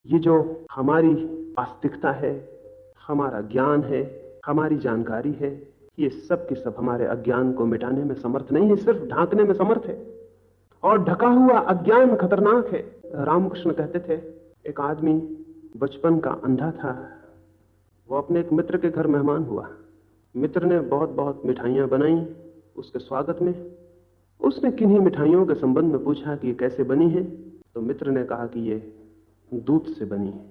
ये जो हमारी आस्तिकता है, हमारा ज्ञान है, हमारी जानकारी है, ये सब के सब हमारे अज्ञान को मिटाने में समर्थ नहीं है, सिर्फ ढांकने में समर्थ है। और ढका हुआ अज्ञान खतरनाक है। रामकृष्ण कहते थे, एक आदमी बचपन का अंधा था, वो अपने एक मित्र के घर मेहमान हुआ। मित्र ने बहुत बहुत मिठाइयां बनाई उसके स्वागत में। उसने किन्हीं मिठाइयों के संबंध में पूछा कि ये कैसे बनी है, तो मित्र ने कहा कि ये दूध से बनी है।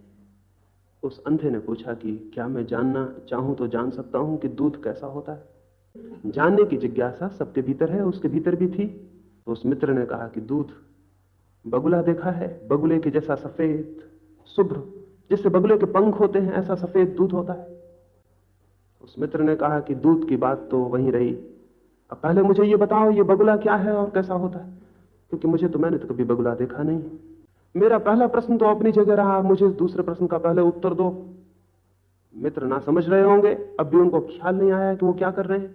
उस अंधे ने पूछा कि क्या मैं जानना चाहूं तो जान सकता हूं कि दूध कैसा होता है। जानने की जिज्ञासा सबके भीतर है, उसके भीतर भी थी। तो उस मित्र ने कहा कि दूध, बगुला देखा है, बगुले के जैसा सफेद शुभ्र, जैसे बगुले के पंख होते हैं ऐसा सफेद दूध होता है। उस मित्र ने कहा कि दूध की बात तो वहीं रही, अब पहले मुझे ये बताओ ये बगुला क्या है और कैसा होता है, क्योंकि मैंने तो कभी बगुला देखा नहीं। मेरा पहला प्रश्न तो अपनी जगह रहा, मुझे दूसरे प्रश्न का पहले उत्तर दो। मित्र ना समझ रहे होंगे, अब भी उनको ख्याल नहीं आया कि वो क्या कर रहे हैं।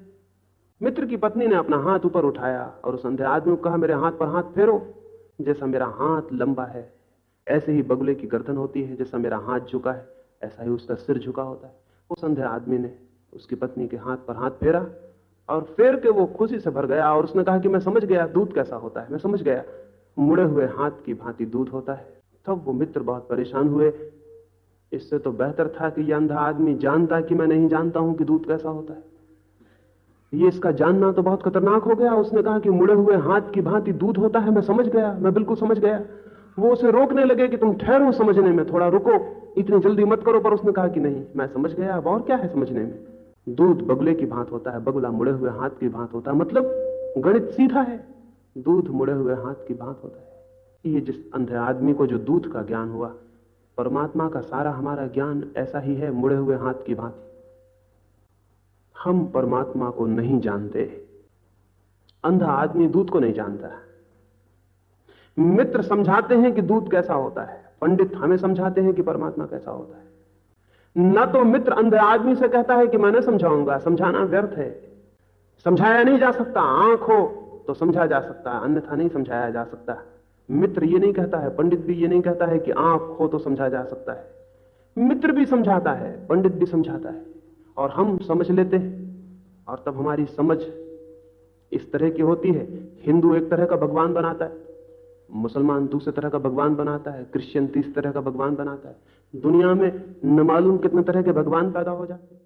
मित्र की पत्नी ने अपना हाथ ऊपर उठाया और उस अंधे आदमी को कहा, मेरे हाथ पर हाथ फेरो। जैसा मेरा हाथ लंबा है ऐसे ही बगुले की गर्दन होती है, जैसा मेरा हाथ झुका है ऐसा ही उसका सिर झुका होता है। उस अंधे आदमी ने उसकी पत्नी के हाथ पर हाथ फेरा और फेर के वो खुशी से भर गया और उसने कहा कि मैं समझ गया दूध कैसा होता है, मैं समझ गया, मुड़े हुए हाथ की भांति दूध होता है। तब वो मित्र बहुत परेशान हुए। इससे तो बेहतर था कि यह अंधा आदमी जानता कि मैं नहीं जानता हूं कि दूध कैसा होता है। ये इसका जानना तो बहुत खतरनाक हो गया। उसने कहा कि मुड़े हुए हाथ की भांति दूध होता है, मैं समझ गया, मैं बिल्कुल समझ गया। वो उसे रोकने लगे कि तुम ठहरो समझने में, थोड़ा रुको, इतनी जल्दी मत करो। पर उसने कहा कि नहीं, मैं समझ गया, अब और क्या है समझने में। दूध बगुले की भांत होता है, बगुला मुड़े हुए हाथ की भांत होता है, मतलब गणित सीधा है। दूध मुड़े हुए हाथ की भांत होता है। ये जिस अंधे आदमी को जो दूध का ज्ञान हुआ, परमात्मा का सारा हमारा ज्ञान ऐसा ही है, मुड़े हुए हाथ की भांति। हम परमात्मा को नहीं जानते, अंधा आदमी दूध को नहीं जानता। मित्र समझाते हैं कि दूध कैसा होता है, पंडित हमें समझाते हैं कि परमात्मा कैसा होता है। न तो मित्र अंधे आदमी से कहता है कि मैं न समझाऊंगा, समझाना व्यर्थ है, समझाया नहीं जा सकता। आंख हो तो समझा जा सकता है, अन्यथा नहीं समझाया जा सकता। मित्र ये नहीं कहता है, पंडित भी ये नहीं कहता है कि आंख हो तो समझा जा सकता है। मित्र भी समझाता है, पंडित भी समझाता है, और हम समझ लेते हैं। और तब हमारी समझ इस तरह की होती है, हिंदू एक तरह का भगवान बनाता है, मुसलमान दूसरे तरह का भगवान बनाता है, क्रिश्चियन तीसरे तरह का भगवान बनाता है। दुनिया में न मालूम कितने तरह के भगवान पैदा हो जाते हैं।